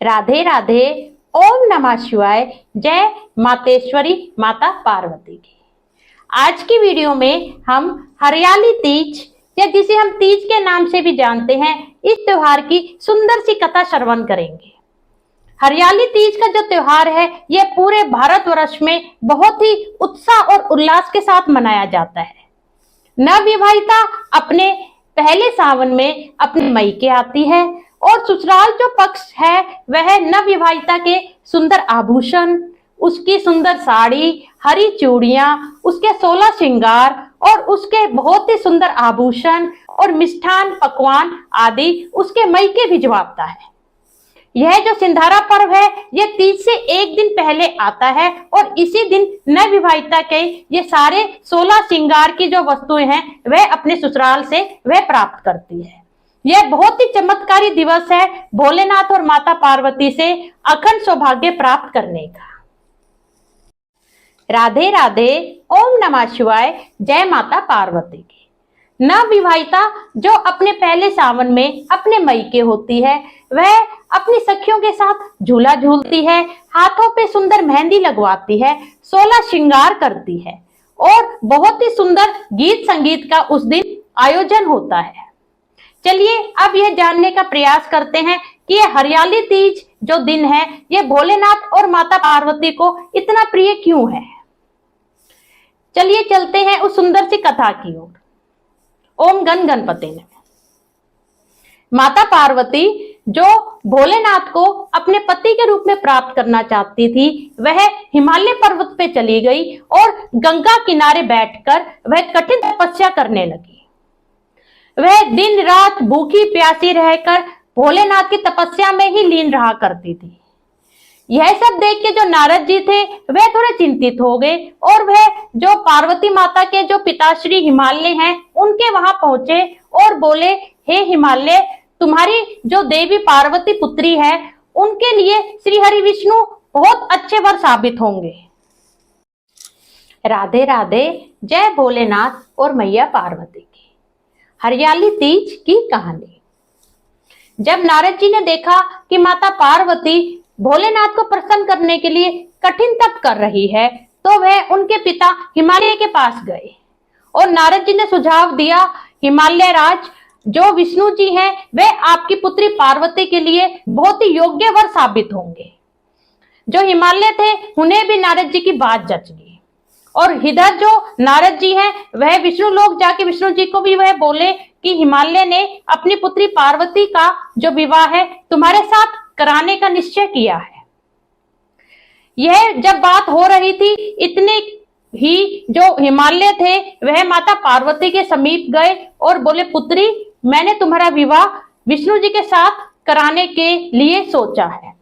राधे राधे। ओम नमः शिवाय। जय मातेश्वरी माता पार्वती की। आज की वीडियो में हम हरियाली तीज या जिसे हम तीज के नाम से भी जानते हैं, इस त्योहार की सुंदर सी कथा श्रवण करेंगे। हरियाली तीज का जो त्योहार है यह पूरे भारतवर्ष में बहुत ही उत्साह और उल्लास के साथ मनाया जाता है। नवविवाहिता अपने पहले सावन में अपने मायके आती है और ससुराल जो पक्ष है वह नवविवाहिता के सुंदर आभूषण, उसकी सुंदर साड़ी, हरी चूड़ियां, उसके 16 श्रृंगार और उसके बहुत ही सुंदर आभूषण और मिष्ठान पकवान आदि उसके मायके भिजवाता है। यह जो सिंधारा पर्व है यह तीज से एक दिन पहले आता है और इसी दिन नवविवाहिता के ये सारे 16 श्रृंगार की जो वस्तुएं हैं वह अपने ससुराल से वह प्राप्त करती है। यह बहुत ही चमत्कारी दिवस है भोलेनाथ और माता पार्वती से अखंड सौभाग्य प्राप्त करने का। राधे राधे। ओम नमः शिवाय। जय माता पार्वती की। नवविवाहिता जो अपने पहले सावन में अपने मायके होती है वह अपनी सखियों के साथ झूला झूलती है, हाथों पे सुंदर मेहंदी लगवाती है, 16 श्रृंगार करती है और बहुत ही सुंदर गीत संगीत का उस दिन आयोजन होता है। चलिए अब यह जानने का प्रयास करते हैं कि यह हरियाली तीज जो दिन है यह भोलेनाथ और माता पार्वती को इतना प्रिय क्यों है। चलिए चलते हैं उस सुंदर सी कथा की ओर। ओम गण गणपति ने। माता पार्वती जो भोलेनाथ को अपने पति के रूप में प्राप्त करना चाहती थी वह हिमालय पर्वत पे चली गई और गंगा किनारे बैठकर वह कठिन तपस्या करने लगी। वह दिन रात भूखी प्यासी रहकर भोलेनाथ की तपस्या में ही लीन रहा करती थी। यह सब देख के जो नारद जी थे वह थोड़े चिंतित हो गए और वह जो पार्वती माता के जो पिताश्री हिमालय हैं उनके वहां पहुंचे और बोले, हे हिमालय, तुम्हारी जो देवी पार्वती पुत्री है उनके लिए श्री हरि विष्णु बहुत अच्छे वर साबित होंगे। राधे राधे। जय भोलेनाथ और मैया पार्वती की। हरियाली तीज की कहानी। जब नारद जी ने देखा कि माता पार्वती भोलेनाथ को प्रसन्न करने के लिए कठिन तप कर रही है तो वह उनके पिता हिमालय के पास गए और नारद जी ने सुझाव दिया, हिमालय राज, जो विष्णु जी हैं वह आपकी पुत्री पार्वती के लिए बहुत ही योग्य वर साबित होंगे। जो हिमालय थे उन्हें भी नारद जी की बात जच गई और इधर जो नारद जी हैं वह विष्णु लोक जाके विष्णु जी को भी वह बोले कि हिमालय ने अपनी पुत्री पार्वती का जो विवाह है तुम्हारे साथ कराने का निश्चय किया है। यह जब बात हो रही थी इतने ही जो हिमालय थे वह माता पार्वती के समीप गए और बोले, पुत्री, मैंने तुम्हारा विवाह विष्णु जी के साथ कराने के लिए सोचा है।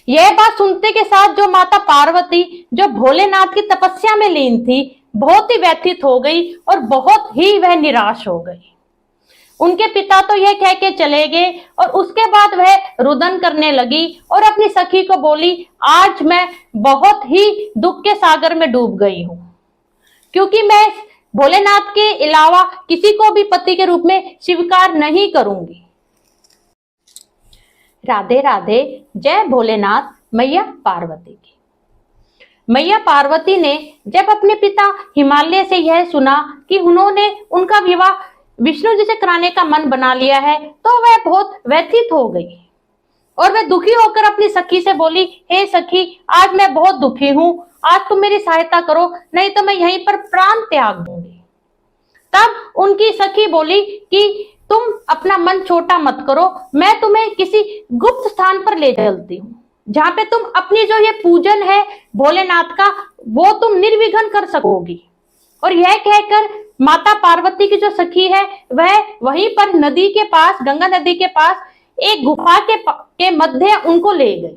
यह बात सुनते के साथ जो माता पार्वती जो भोलेनाथ की तपस्या में लीन थी बहुत ही व्यथित हो गई और बहुत ही वह निराश हो गई। उनके पिता तो यह कह के चले गए और उसके बाद वह रुदन करने लगी और अपनी सखी को बोली, आज मैं बहुत ही दुख के सागर में डूब गई हूं क्योंकि मैं भोलेनाथ के अलावा किसी को भी पति के रूप में स्वीकार नहीं करूंगी। राधे राधे। जय भोलेनाथ मैया पार्वती की। मैया पार्वती ने जब अपने पिता हिमालय से यह सुना कि उन्होंने उनका विवाह विष्णु जी से कराने का मन बना लिया है तो वह बहुत व्यथित हो गई और वह दुखी होकर अपनी सखी से बोली, हे सखी, आज मैं बहुत दुखी हूं, आज तुम मेरी सहायता करो नहीं तो मैं यहीं पर प्राण त्याग दूंगी। तब उनकी सखी बोली कि तुम अपना मन छोटा मत करो, मैं तुम्हें किसी गुप्त स्थान पर ले चलती हूँ जहां पे तुम अपनी जो ये पूजन है भोलेनाथ का वो तुम निर्विघ्न कर सकोगी। और यह कहकर माता पार्वती की जो सखी है वह वहीं पर नदी के पास, गंगा नदी के पास एक गुफा के मध्य उनको ले गई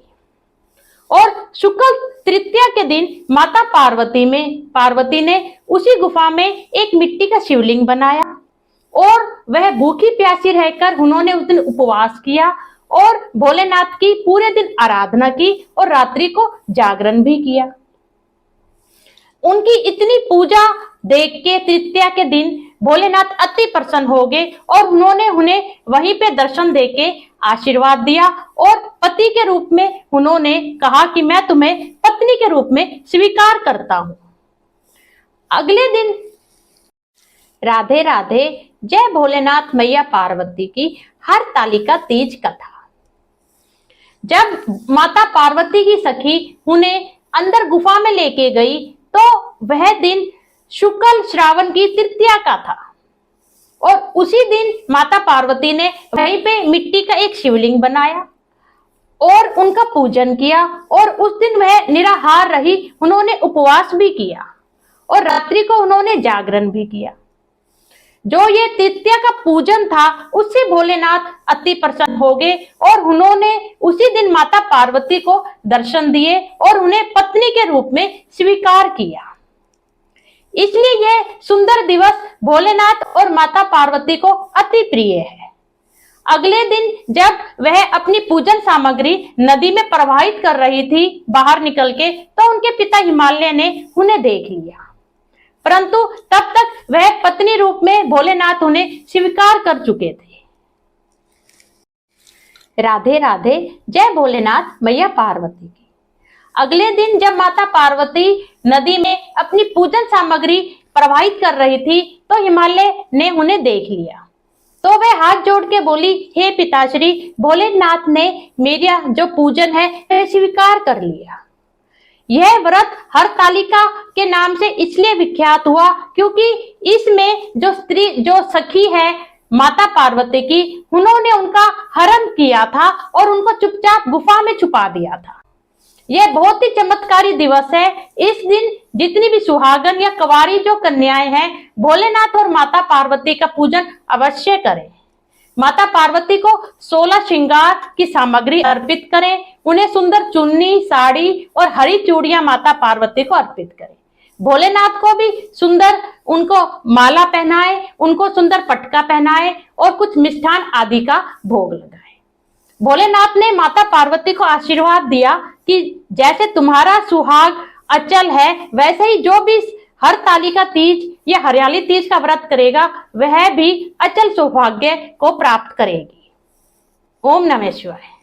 और शुक्ल तृतीया के दिन माता पार्वती ने उसी गुफा में एक मिट्टी का शिवलिंग बनाया और वह भूखी प्यासी रहकर उन्होंने उस दिन उपवास किया और भोलेनाथ की पूरे दिन आराधना की और रात्रि को जागरण भी किया। उनकी इतनी पूजा देख के तृतीया के दिन भोलेनाथ अति प्रसन्न हो गए और उन्होंने उन्हें वहीं पे दर्शन देके आशीर्वाद दिया और पति के रूप में उन्होंने कहा कि मैं तुम्हें पत्नी के रूप में स्वीकार करता हूं। अगले दिन राधे राधे जय भोलेनाथ मैया पार्वती की हरतालिका तीज कथा। जब माता पार्वती की सखी उन्हें अंदर गुफा में लेके गई तो वह दिन शुक्ल श्रावण की तृतीया का था और उसी दिन माता पार्वती ने वहीं पे मिट्टी का एक शिवलिंग बनाया और उनका पूजन किया और उस दिन वह निराहार रही। उन्होंने उपवास भी किया और रात्रि को उन्होंने जागरण भी किया। जो ये तृतीया का पूजन था उससे भोलेनाथ अति प्रसन्न हो गए और उन्होंने उसी दिन माता पार्वती को दर्शन दिए और उन्हें पत्नी के रूप में स्वीकार किया। इसलिए यह सुंदर दिवस भोलेनाथ और माता पार्वती को अति प्रिय है। अगले दिन जब वह अपनी पूजन सामग्री नदी में प्रवाहित कर रही थी बाहर निकल के, तो उनके पिता हिमालय ने उन्हें देख लिया, परंतु तब तक वह पत्नी रूप में भोलेनाथ उन्हें स्वीकार कर चुके थे। राधे राधे जय भोलेनाथ मैया पार्वती की। अगले दिन जब माता पार्वती नदी में अपनी पूजन सामग्री प्रवाहित कर रही थी तो हिमालय ने उन्हें देख लिया, तो वह हाथ जोड़ के बोली, हे पिताश्री, भोलेनाथ ने मेरा जो पूजन है वह स्वीकार कर लिया। यह व्रत हरतालिका के नाम से इसलिए विख्यात हुआ क्योंकि इसमें जो सखी है माता पार्वती की, उन्होंने उनका हरण किया था और उनको चुपचाप गुफा में छुपा दिया था। यह बहुत ही चमत्कारी दिवस है। इस दिन जितनी भी सुहागन या कुंवारी जो कन्याएं हैं, भोलेनाथ और माता पार्वती का पूजन अवश्य करें। माता पार्वती को 16 श्रृंगार की सामग्री अर्पित करें। उन्हें सुंदर चुन्नी, साड़ी और हरी चूड़ियां माता पार्वती को अर्पित करें। भोलेनाथ को भी सुंदर उनको माला पहनाए, उनको सुंदर पटका पहनाए और कुछ मिष्ठान आदि का भोग लगाए। भोलेनाथ ने माता पार्वती को आशीर्वाद दिया कि जैसे तुम्हारा सुहाग अचल है, वैसे ही जो भी हरतालिका तीज या हरियाली तीज का व्रत करेगा वह भी अचल सौभाग्य को प्राप्त करेगी। ओम नमः शिवाय।